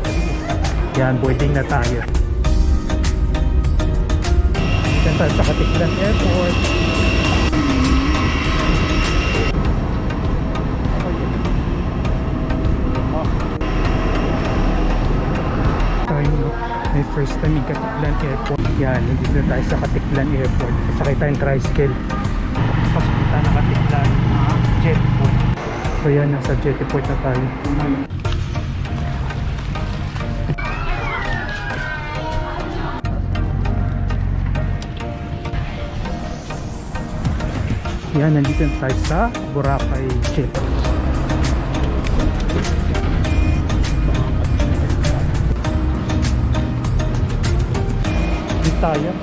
Terminal 3. Yan, boarding na tayo. Yan tayo sa Katiklan Airport. May first time in Katiklan Airport. Yan, nandito na tayo sa Katiklan Airport. Sakay tayong tricycle. Paspunta na Katiklan Jetport. So yan, nasa Jetport na tayo. Yan, nandito na tayo sa Boracay Jetport. Tayo